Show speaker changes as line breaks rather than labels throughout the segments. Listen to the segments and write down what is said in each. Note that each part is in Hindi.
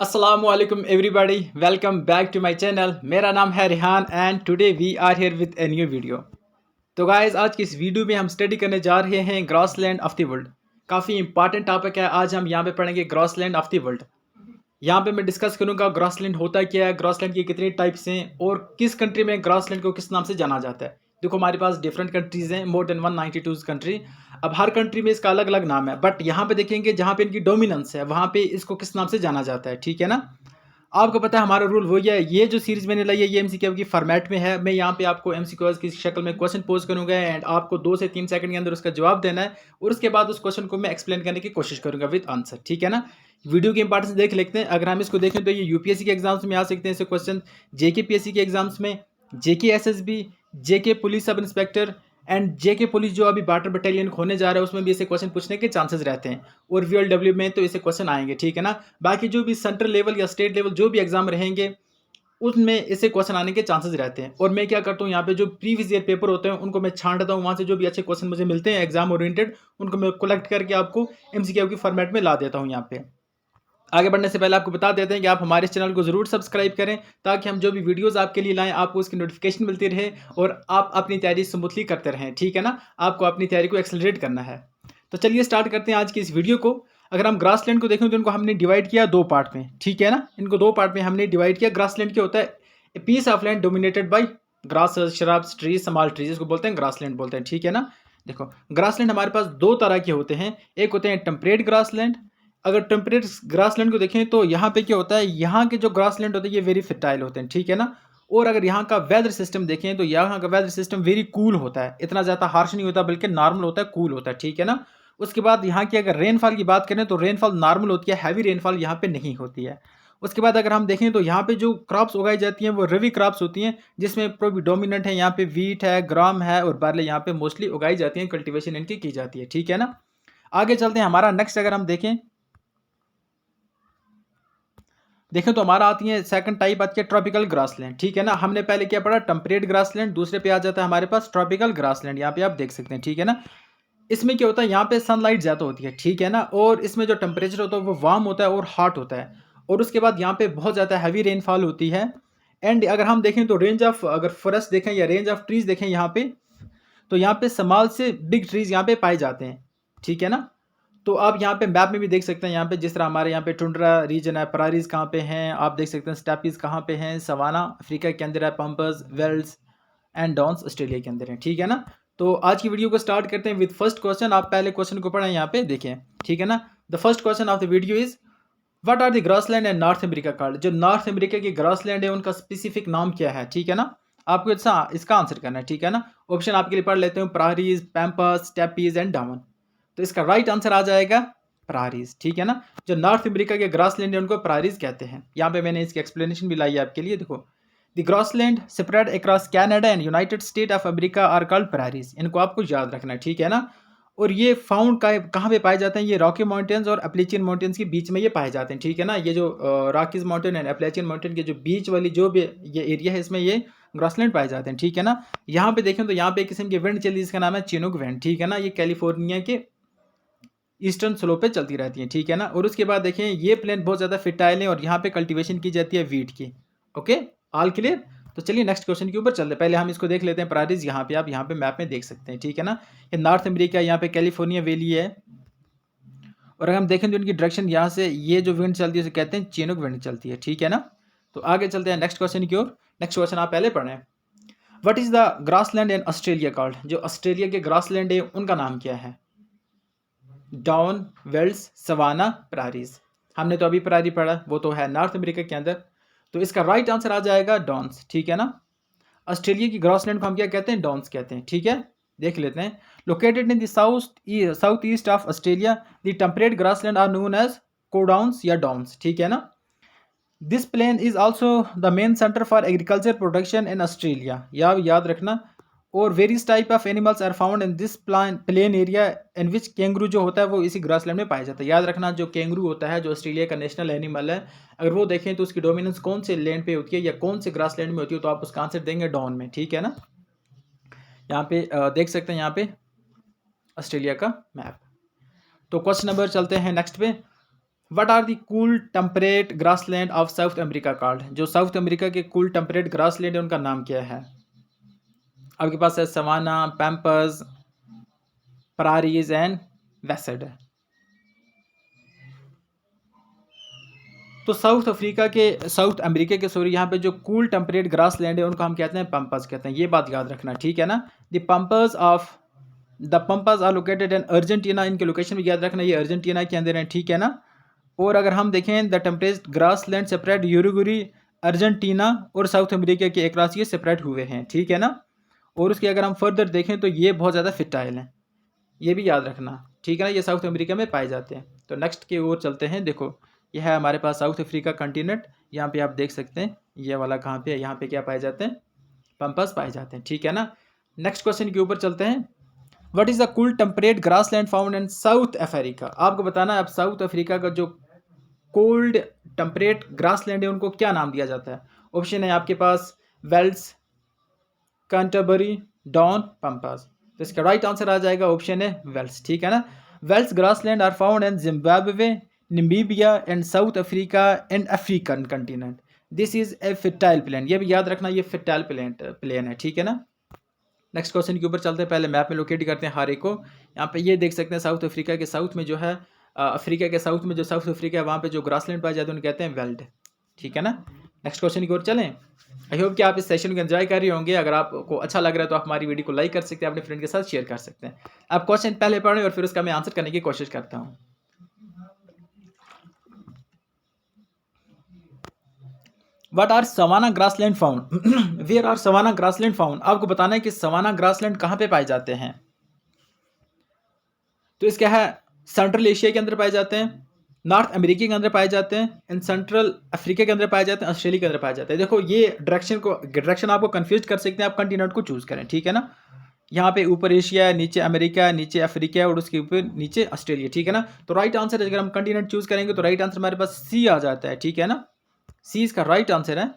Assalamualaikum everybody, welcome back to my channel। मेरा नाम है Rehan and today we are here with a new video. तो गाइस, आज की इस वीडियो में हम स्टडी करने जा रहे हैं ग्रॉसलैंड ऑफ द वर्ल्ड। काफ़ी इंपॉर्टेंट टॉपिक है। आज हम यहाँ पे पढ़ेंगे ग्रॉसलैंड ऑफ द वर्ल्ड। यहाँ पे मैं डिस्कस करूँगा ग्रॉसलैंड होता क्या है, ग्रॉसलैंड की कितनी टाइप्स हैं और किस कंट्री में ग्रॉसलैंड को किस नाम से जाना जाता है। देखो, हमारे पास डिफरेंट कंट्रीज़ हैं, मोर देन 192 कंट्री। अब हर कंट्री में इसका अलग अलग नाम है, बट यहाँ पे देखेंगे जहाँ पे इनकी डोमिनेंस है वहाँ पे इसको किस नाम से जाना जाता है। ठीक है ना। आपको पता है हमारा रूल वही है। ये जो सीरीज मैंने लाई है ये एमसीक्यू की फॉर्मेट में है। मैं यहाँ पे आपको एमसीक्यूज की शक्ल में क्वेश्चन पोज करूंगा एंड आपको 2 से 3 सेकंड के अंदर उसका जवाब देना है और उसके बाद उस क्वेश्चन को मैं एक्सप्लेन करने की कोशिश करूंगा विद आंसर। ठीक है ना। वीडियो के इंपॉर्टेंस देख लेते हैं। अगर हम इसको देखें तो ये यूपीएससी के एग्जाम्स में आ सकते हैं ऐसे क्वेश्चन, जेके पीएससी के एग्जाम्स में, जेके SSB, JK police sub inspector and JK police जो अभी बॉर्डर बटालियन खोलने जा रहा है उसमें भी ऐसे क्वेश्चन पूछने के चांसेस रहते हैं और वीएलडब्ल्यू में तो ऐसे क्वेश्चन आएंगे। ठीक है ना। बाकी जो भी सेंट्रल लेवल या स्टेट लेवल जो भी एग्जाम रहेंगे उसमें ऐसे क्वेश्चन आने के चांसेस रहते हैं। और मैं क्या करता हूँ, यहाँ पे जो प्रीवियस ईयर पेपर होते हैं उनको मैं छांटता हूँ, वहाँ से जो भी अच्छे क्वेश्चन मुझे मिलते हैं एग्जाम ओरिएंटेड उनको मैं कलेक्ट करके आपको एमसीक्यू की फॉर्मेट में ला देता हूँ। यहाँ पे आगे बढ़ने से पहले आपको बता देते हैं कि आप हमारे चैनल को जरूर सब्सक्राइब करें ताकि हम जो भी वीडियोस आपके लिए लाएं आपको उसकी नोटिफिकेशन मिलती रहे और आप अपनी तैयारी स्मूथली करते रहें। ठीक है ना। आपको अपनी तैयारी को एक्सेलरेट करना है। तो चलिए स्टार्ट करते हैं आज की इस वीडियो को। अगर हम ग्रासलैंड को देखें तो इनको हमने डिवाइड किया 2 पार्ट में। ठीक है ना। इनको 2 पार्ट में हमने डिवाइड किया। ग्रासलैंड क्या होता है? A piece of land dominated by grass, shrubs, trees, small trees, इसको बोलते हैं ग्रासलैंड बोलते हैं। ठीक है ना। देखो, ग्रासलैंड हमारे पास 2 तरह के होते हैं। एक होते हैं टेम्परेट ग्रासलैंड। अगर टेम्परेट ग्रासलैंड को देखें तो यहाँ पे क्या होता है, यहाँ के जो ग्रासलैंड होते हैं ये वेरी फर्टाइल होते हैं। ठीक है ना। और अगर यहाँ का वेदर सिस्टम देखें तो यहाँ का वेदर सिस्टम वेरी कूल होता है, इतना ज़्यादा हार्श नहीं होता बल्कि नॉर्मल होता है, कूल होता है। ठीक है ना। उसके बाद यहाँ की अगर रेनफॉल की बात करें तो रेनफॉल नॉर्मल होती है, हैवी रेनफॉल यहाँ पे नहीं होती है। उसके बाद अगर हम देखें तो यहाँ पे जो क्रॉप्स उगाई जाती हैं वो रवि क्रॉप्स होती हैं जिसमें प्रोडोमिनेंट है यहाँ पे वीट है, ग्राम है और बार्ले यहाँ पे मोस्टली उगाई जाती हैं, कल्टीवेशन इनकी की जाती है। ठीक है ना। आगे चलते हैं। हमारा नेक्स्ट अगर हम देखें तो हमारा आती है सेकंड टाइप आती है ट्रॉपिकल ग्रासलैंड। ठीक है ना। हमने पहले क्या पढ़ा, टेम्परेट ग्रासलैंड, दूसरे पे आ जाता है हमारे पास ट्रॉपिकल ग्रासलैंड। यहाँ पे आप देख सकते हैं। ठीक है ना। इसमें क्या होता है, यहाँ पे सनलाइट ज़्यादा होती है। ठीक है ना। और इसमें जो टेम्परेचर होता है वो वार्म होता है और हॉट होता है। और उसके बाद यहाँ पे बहुत ज़्यादा हैवी रेनफॉल होती है। एंड अगर हम देखें तो रेंज ऑफ, अगर फॉरेस्ट देखें या रेंज ऑफ ट्रीज देखें यहाँ पे, तो यहाँ पे स्मॉल से बिग ट्रीज यहाँ पे पाए जाते हैं। ठीक है ना। तो आप यहाँ पे मैप में भी देख सकते हैं, यहाँ पे जिस तरह हमारे यहाँ पे टुंड्रा रीजन है, परारीज कहाँ पे हैं आप देख सकते हैं, स्टेपीज कहाँ पे हैं, सवाना अफ्रीका के अंदर है, pampas, velds and downs Australia के अंदर है। ठीक है ना। तो आज की वीडियो को स्टार्ट करते हैं विद फर्स्ट क्वेश्चन। आप पहले क्वेश्चन को पढ़ें, यहाँ पे देखें। ठीक है ना। The first question of the video is what are the grassland and North America called. जो नॉर्थ अमेरिका की ग्रासलैंड है उनका स्पेसिफिक नाम क्या है। ठीक है ना। आपको इसका आंसर करना है। ठीक है ना। ऑप्शन आपके लिए पढ़ लेते हैं, प्रारीज, पैम्पर्स, स्टेपीज एंड डामन। तो इसका राइट आंसर आ जाएगा प्रारीज। ठीक है ना। जो नॉर्थ अमेरिका के ग्रासलैंड है उनको प्रारीज कहते हैं। यहाँ पे मैंने इसकी एक्सप्लेनेशन भी लाई है आपके लिए। देखो, the grassland spread across Canada and United State of America are called prairies. इनको आपको याद रखना है। ठीक है ना। और ये फाउंड कहाँ पे पाए जाते हैं, ये रॉकी माउंटेन्स और एप्लेचियन माउंटेन्स के बीच में ये पाए जाते हैं। ठीक है ना। ये जो रॉकीज माउंटेन एंड एप्लेचियन माउंटेन के जो बीच वाली जो भी ये एरिया है इसमें ये ग्रासलैंड पाए जाते हैं। ठीक है ना। यहाँ पे देखें तो यहाँ पे एक किस्म की विंड चली जिसका नाम है चिनूक विंड। ठीक है ना। ये कैलिफोर्निया के ईस्टर्न स्लोप पे चलती रहती हैं। ठीक है ना। और उसके बाद देखें ये प्लेन बहुत ज़्यादा फिटाइल है और यहाँ पे कल्टीवेशन की जाती है वीट की। Okay, all clear. तो चलिए नेक्स्ट क्वेश्चन के ऊपर चलते हैं। पहले हम इसको देख लेते हैं प्रारीज। यहाँ पे आप यहाँ पे मैप में देख सकते हैं। ठीक है ना। ये नॉर्थ अमेरिका, यहाँ पे कैलिफोर्निया वैली है। और अगर हम देखें तो इनकी डायरेक्शन यहाँ से ये जो विंड चलती है उसे कहते हैं चीनुक विंड चलती है। ठीक है ना। तो आगे चलते हैं नेक्स्ट क्वेश्चन की ओर। नेक्स्ट क्वेश्चन आप पहले पढ़ें। What is the grassland in Australia called. जो ऑस्ट्रेलिया के ग्रासलैंड है उनका नाम क्या है। Down, velds, savanna, prairies. हमने तो अभी प्रारी पढ़ा, वो तो है नॉर्थ अमेरिका के अंदर। तो इसका राइट आंसर आ जाएगा डॉन्स। ठीक है ना। ऑस्ट्रेलिया की ग्रासलैंड को हम क्या कहते हैं, डॉन्स कहते हैं। ठीक है, देख लेते हैं। Located in the south east of Australia, the temperate grassland are known as कोडाउन्स या डॉन्स। ठीक है ना। This plain is also the main centre for agriculture production in Australia, याद रखना। और various type of animals are found in this plain area in which kangaroo जो होता है वो इसी ग्रासलैंड में पाया जाता है। याद रखना, जो कैंगरू होता है जो ऑस्ट्रेलिया का नेशनल एनिमल है, अगर वो देखें तो उसकी डोमिनेंस कौन से लैंड पे होती है या कौन से ग्रासलैंड में होती है तो आप उसका आंसर देंगे डॉन में। ठीक है ना। यहाँ पे देख सकते हैं यहाँ पे ऑस्ट्रेलिया का मैप। तो क्वेश्चन नंबर चलते हैं नेक्स्ट पे। What are the cool temperate grassland of South America called, जो साउथ अमेरिका के कूल टेम्परेट ग्रासलैंड है उनका नाम क्या है? आपके पास है सवाना, पैम्पर्स, प्रारीज एंड वेसेड। तो साउथ अमेरिका के सॉरी यहाँ पे जो कूल टेम्परेट ग्रास लैंड है उनको हम कहते हैं पम्पर्स कहते हैं, ये बात याद रखना, ठीक है ना। The pampas are located in Argentina, इनके लोकेशन भी याद रखना, ये अर्जेंटीना के अंदर है, ठीक है ना। और अगर हम देखें the temperate grassland separate Uruguay, Argentina और साउथ अमेरिका के एक ये सेपरेट हुए हैं, ठीक है ना। और उसके अगर हम फर्दर देखें तो ये बहुत ज़्यादा फिटाइल हैं, ये भी याद रखना, ठीक है ना, ये साउथ अमेरिका में पाए जाते हैं। तो नेक्स्ट की ओर चलते हैं। देखो ये है हमारे पास साउथ अफ्रीका कंटिनेंट, यहाँ पे आप देख सकते हैं ये वाला कहाँ पे है, यहाँ पे क्या पाए जाते हैं? पम्पर्स पाए जाते हैं, ठीक है ना। नेक्स्ट क्वेश्चन के ऊपर चलते हैं। What is the cool temperate grassland found in south Africa? आपको बताना है अब साउथ अफ्रीका का जो कोल्ड टेम्परेट ग्रासलैंड है उनको क्या नाम दिया जाता है? ऑप्शन है आपके पास वेल्स, कैंटरबरी, डॉन, पम्पर्स। तो इसका राइट आंसर आ जाएगा ऑप्शन है वेल्स, ठीक है ना। Velds grassland are found in Zimbabwe, Namibia and South Africa and African continent. This is a fertile plain, ये भी याद रखना, ये फर्टाइल प्लेन है, ठीक है ना। नेक्स्ट क्वेश्चन के ऊपर चलते हैं। पहले मैप में लोकेट करते हैं हर एक को। यहाँ पे ये देख सकते हैं साउथ अफ्रीका के साउथ में जो है अफ्रीका के साउथ में जो साउथ अफ्रीका है वहाँ पे जो ग्रासलैंड पाए जाते हैं उन्हें कहते हैं वेल्ड, ठीक है ना। नेक्स्ट क्वेश्चन की ओर चलें। आई होप कि आप इस सेशन को एंजॉय कर रहे होंगे। अगर आपको अच्छा लग रहा है तो आप हमारी वीडियो को लाइक कर सकते हैं, अपने फ्रेंड के साथ शेयर कर सकते हैं। आप क्वेश्चन पहले पढ़ें और फिर उसका मैं आंसर करने की कोशिश करता हूँ। What are savanna grassland found? Where are savanna grassland found? आपको बताना है कि सवाना ग्रासलैंड कहाँ पे पाए जाते हैं। तो इसका है सेंट्रल एशिया के अंदर पाए जाते हैं, नॉर्थ अमेरिका के अंदर पाए जाते हैं, एंड सेंट्रल अफ्रीका के अंदर पाए जाते हैं, ऑस्ट्रेलिया के अंदर पाए जाते हैं। देखो ये डायरेक्शन आपको कंफ्यूज कर सकते हैं, आप कंटिनेंट को चूज करें, ठीक है ना। यहाँ पे ऊपर एशिया है, नीचे अमेरिका, नीचे अफ्रीका और उसके ऊपर नीचे ऑस्ट्रेलिया, ठीक है ना। तो राइट आंसर अगर हम कंटिनेंट चूज करेंगे तो राइट आंसर हमारे पास सी आ जाता है, ठीक है ना। सी इसका राइट आंसर है।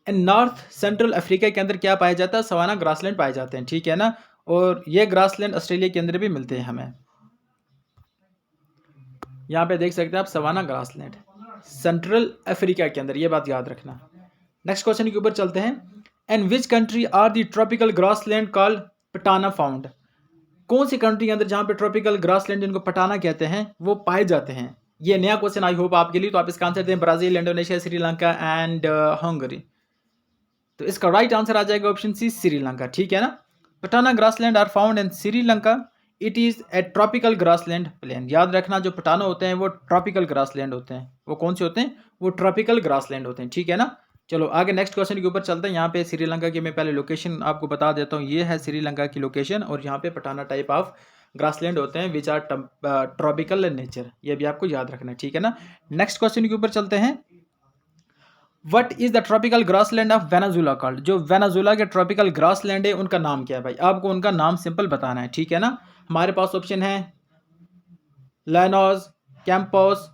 एंड नॉर्थ सेंट्रल अफ्रीका के अंदर क्या पाया जाता है? सवाना ग्रासलैंड पाए जाते हैं, ठीक है ना। और ये ग्रासलैंड ऑस्ट्रेलिया के अंदर भी मिलते हैं हमें। यहाँ पे देख सकते हैं आप सवाना ग्रासलैंड सेंट्रल अफ्रीका के अंदर, ये बात याद रखना। नेक्स्ट क्वेश्चन के ऊपर चलते हैं। And which country are the tropical grassland called patana found? कौन सी कंट्री के अंदर जहाँ पे ट्रॉपिकल ग्रासलैंड जिनको पटाना कहते हैं वो पाए जाते हैं? ये नया क्वेश्चन आई होप आपके लिए, तो आप इसका आंसर दें Brazil, Indonesia, Sri Lanka and Hungary. तो इसका राइट आंसर आ जाएगा ऑप्शन सी, श्रीलंका, ठीक है ना। Patana grassland are found in Sri Lanka, it is a tropical grassland plain. याद रखना जो पटाना होते हैं वो ट्रॉपिकल ग्रासलैंड होते हैं। वो कौन से होते हैं? वो ट्रॉपिकल ग्रासलैंड होते हैं, ठीक है ना। चलो आगे नेक्स्ट क्वेश्चन के ऊपर चलते हैं। यहाँ पे श्रीलंका की मैं पहले लोकेशन आपको बता देता हूँ, ये है श्रीलंका की लोकेशन और यहाँ पे पटाना टाइप ऑफ ग्रासलैंड होते हैं which are tropical in nature, ये भी आपको याद रखना है, ठीक है ना। नेक्स्ट क्वेश्चन के ऊपर चलते हैं। What is the tropical grassland of Venezuela called? जो वेनेजुला के ट्रॉपिकल ग्रासलैंड है उनका नाम क्या है भाई? आपको उनका नाम सिंपल बताना है, ठीक है ना। हमारे पास ऑप्शन है लैनोज, कैंपोस,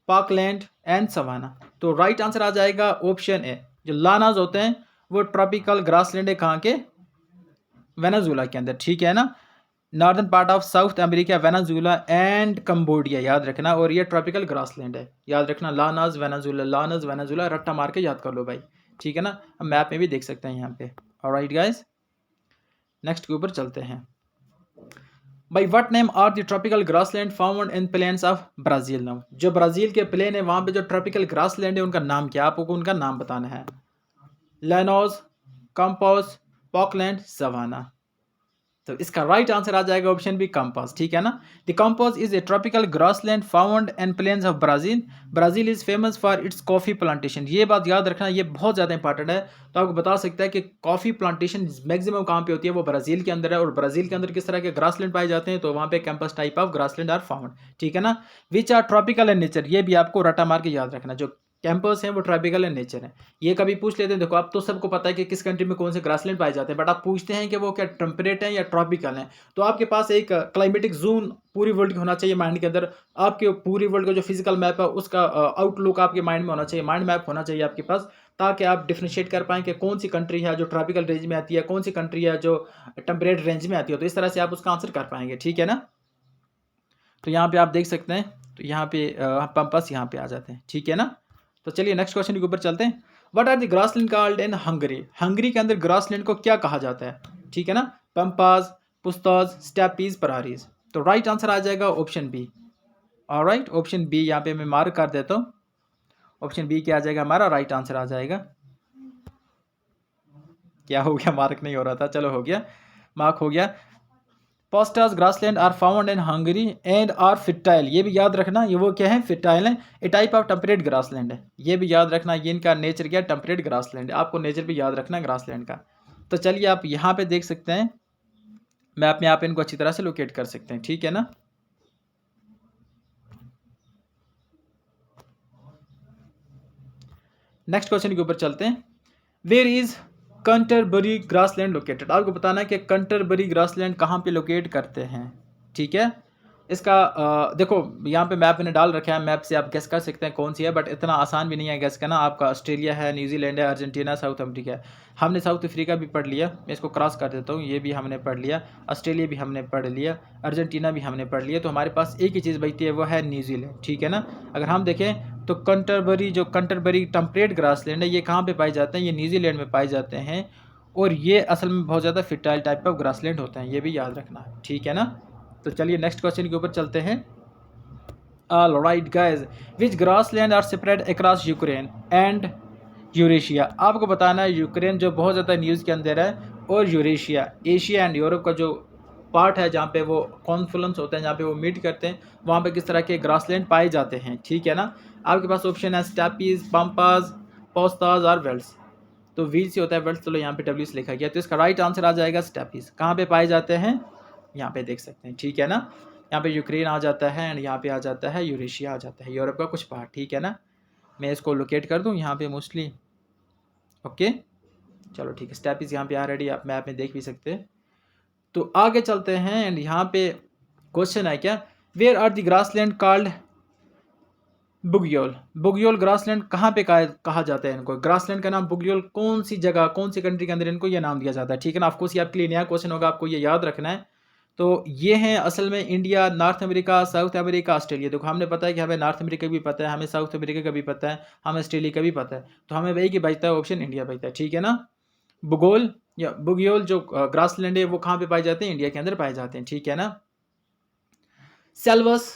पार्कलैंड एंड सवाना। तो राइट आंसर आ जाएगा ऑप्शन ए। जो लानाज होते हैं वो ट्रॉपिकल ग्रासलैंड है कहाँ के? वेनेजुला के अंदर, ठीक है ना। Northern part of South America, Venezuela and Cambodia, याद रखना। और ये ट्रॉपिकल ग्रासलैंड है, याद रखना। लानाज वेनेजुला, लानाज वेनेजुला, रट्टा मार के याद कर लो भाई, ठीक है ना। हम मैप में भी देख सकते हैं यहाँ पे। ऑलराइट गाइस, नेक्स्ट के ऊपर चलते हैं। भाई what name are the tropical grassland found in plains of Brazil? Now जो ब्राजील के प्लेन है वहाँ पे जो ट्रॉपिकल ग्रासलैंड है उनका नाम क्या? आपको उनका नाम बताना है। लैनोज, कंपोस, पॉकलैंड, सवाना। तो इसका राइट आंसर आ जाएगा ऑप्शन बी, कंपास, ठीक है ना। The campos is a tropical grassland found in plains of Brazil. Brazil is famous for its coffee plantation. ये बात याद रखना, ये बहुत ज़्यादा इंपॉर्टेंट है। तो आपको बता सकता है कि कॉफी प्लांटेशन मैक्सिमम कहाँ पे होती है? वो ब्राजील के अंदर है। और ब्राजील के अंदर किस तरह के ग्रासलैंड पाए जाते हैं? तो वहाँ पे campos type of grassland are found, ठीक है ना। Which are tropical in nature, ये भी आपको रटा मार के याद रखना। जो कैंपर्स हैं वो ट्रॉपिकल इन नेचर है। ये कभी पूछ लेते हैं, देखो आप तो सबको पता है कि किस कंट्री में कौन से ग्रासलैंड पाए जाते हैं, बट आप पूछते हैं कि वो क्या टेम्परेट है या ट्रॉपिकल है। तो आपके पास एक क्लाइमेटिक जोन पूरी वर्ल्ड की होना चाहिए माइंड के अंदर। आपके पूरी वर्ल्ड का जो फिजिकल मैप है उसका आउटलुक आपके माइंड में होना चाहिए, माइंड मैप होना चाहिए आपके पास, ताकि आप डिफ्रेंशिएट कर पाएँ कि कौन सी कंट्री है जो ट्रॉपिकल रेंज में आती है, कौन सी कंट्री है जो टेम्परेट रेंज में आती है। तो इस तरह से आप उसका आंसर कर पाएंगे, ठीक है ना। तो यहाँ पे आप देख सकते हैं तो यहाँ पे पंपास यहाँ पे आ जाते हैं, ठीक है ना। तो चलिए नेक्स्ट क्वेश्चन के ऊपर चलते हैं। What are the grassland called in Hungary? Hungary के अंदर ग्रासलैंड को क्या कहा जाता है, ठीक है ना। Pampas, pusztas, steppes, prairies. तो राइट आंसर आ जाएगा option B. Alright, option B यहाँ पे मैं मार्क कर देता हूँ। ऑप्शन बी क्या आ जाएगा हमारा राइट आंसर आ जाएगा। क्या हो गया, मार्क नहीं हो रहा था, चलो हो गया, मार्क हो गया। Puszta grassland are found in Hungary and are fertile. ये भी याद रखना, ये वो क्या है, फिटाइल है। ए टाइप ऑफ टेम्परेट ग्रासलैंड है, ये भी याद रखना। ये इनका नेचर क्या है, टेम्परेट ग्रासलैंड है। आपको नेचर भी याद रखना है ग्रासलैंड का। तो चलिए आप यहाँ पे देख सकते हैं, मैप में आप इनको अच्छी तरह से लोकेट कर सकते हैं, ठीक है ना। नेक्स्ट क्वेश्चन के ऊपर चलते हैं। Where is Canterbury grassland located? आपको बताना है कि कंटरबरी ग्रासलैंड कहाँ पे लोकेट करते हैं, ठीक है। इसका देखो यहाँ पे मैप मैंने डाल रखा है, मैप से आप गेस कर सकते हैं कौन सी है, बट इतना आसान भी नहीं है गेस करना। आपका ऑस्ट्रेलिया है, न्यूजीलैंड है, अर्जेंटीना, साउथ अफ्रीका है। हमने साउथ अफ्रीका भी पढ़ लिया, मैं इसको क्रॉस कर देता हूँ, ये भी हमने पढ़ लिया। ऑस्ट्रेलिया भी हमने पढ़ लिया, अर्जेंटीना भी हमने पढ़ लिया। तो हमारे पास एक ही चीज़ बचती है, वो है न्यूजीलैंड, ठीक है ना। अगर हम देखें तो कंटरबरी टेम्परेट ग्रासलैंड है, ये कहाँ पे पाए जाते हैं, ये न्यूजीलैंड में पाए जाते हैं। और ये असल में बहुत ज़्यादा फिटाइल टाइप ऑफ ग्रासलैंड होते हैं, ये भी याद रखना है, ठीक है ना। तो चलिए नेक्स्ट क्वेश्चन के ऊपर चलते हैं। Alright guys, which grassland are spread across Ukraine and Eurasia? आपको बताना है यूक्रेन जो बहुत ज़्यादा न्यूज़ के अंदर है, और यूरेशिया एशिया एंड यूरोप का जो पार्ट है, जहाँ पे वो कॉन्फ्लुएंस होते हैं, जहाँ पे वो मीट करते हैं, वहाँ पे किस तरह के ग्रासलैंड पाए जाते हैं, ठीक है ना। आपके पास ऑप्शन है स्टेपीज, पम्पाज, पोस्ताज और वेल्स। तो वी से होता है वेल्स, चलो यहाँ पे डब्ल्यू से लिखा गया, तो इसका राइट आंसर आ जाएगा स्टेपीज। कहाँ पे पाए जाते हैं, यहाँ पे देख सकते हैं, ठीक है ना। यहाँ पे यूक्रेन आ जाता है एंड यहाँ पे आ जाता है यूरेशिया आ जाता है, यूरोप का कुछ पार्ट, ठीक है ना। मैं इसको लोकेट कर दूँ यहाँ पे मोस्टली, ओके चलो ठीक है। स्टेपीज यहाँ पे ऑलरेडी आप मैप में देख भी सकते हैं। तो आगे चलते हैं एंड यहाँ पे क्वेश्चन है क्या, where are the grassland called Bugyal? Bugyal grassland कहाँ पे कहा जाता है इनको? ग्रासलैंड का नाम बुग्योल कौन सी जगह, कौन सी कंट्री के अंदर इनको ये नाम दिया जाता है, ठीक है ना। ऑफकोर्स ये आपके लिए नया क्वेश्चन होगा, आपको ये याद रखना है। तो ये हैं असल में India, north America, south America, Australia. देखो हमने पता है कि हमें नॉर्थ अमेरिका भी पता है, हमें साउथ अमेरिका का भी पता है, हमें ऑस्ट्रेलिया का भी पता है। तो हमें वही की बचता है ऑप्शन इंडिया बचता है, ठीक है ना। बुगोल या बुग्योल जो ग्रासलैंड है वो कहाँ पे पाए जाते हैं, इंडिया के अंदर पाए जाते हैं, ठीक है ना। सेल्वस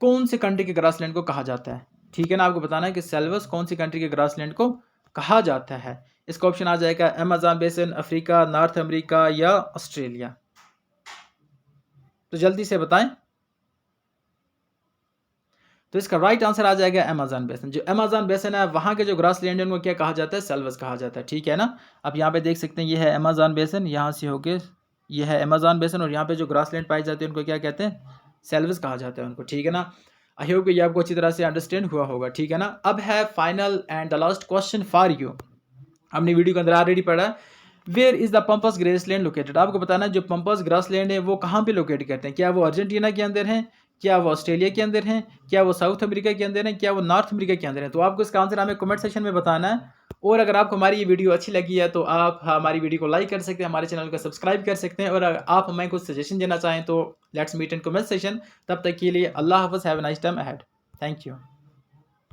कौन से कंट्री के ग्रासलैंड को कहा जाता है, ठीक है ना। आपको बताना है कि सेल्वस कौन सी कंट्री के ग्रासलैंड को कहा जाता है। इसका ऑप्शन आ जाएगा Amazon basin, Africa, north America या ऑस्ट्रेलिया। तो जल्दी से बताएं। तो इसका राइट आंसर आ जाएगा अमेज़न बेसिन। जो अमेज़न बेसिन है वहाँ के जो ग्रासलैंड है उनको क्या कहा जाता है, सेल्वस कहा जाता है, ठीक है ना। आप यहाँ पे देख सकते हैं, ये है अमेज़न बेसिन, यहाँ से होके ये है अमेज़न बेसिन, और यहाँ पे जो ग्रासलैंड पाए जाते हैं उनको क्या कहते हैं, सेल्वस कहा जाता है उनको, ठीक है ना। आई होप ये आपको अच्छी तरह से अंडरस्टैंड हुआ होगा, ठीक है ना। अब है final and the last question for you. हमने वीडियो के अंदर ऑलरेडी पढ़ा, where is the pampas grassland located? आपको बताना है जो पंपास ग्रासलैंड है वो कहाँ पे लोकेट करते हैं। क्या वो अर्जेंटीना के अंदर है, क्या वो ऑस्ट्रेलिया के अंदर है, क्या वो साउथ अमेरिका के अंदर है, क्या वो नॉर्थ अमेरिका के अंदर है? तो आपको इसका आंसर हमें कमेंट सेक्शन में बताना है। और अगर आपको हमारी ये वीडियो अच्छी लगी है तो आप हमारी वीडियो को लाइक कर सकते हैं, हमारे चैनल को सब्सक्राइब कर सकते हैं, और अगर आप हमें कुछ सजेशन देना चाहें तो let's meet in comment section. तब तक के लिए अल्लाह हाफ़िज़, have a nice time ahead, thank you.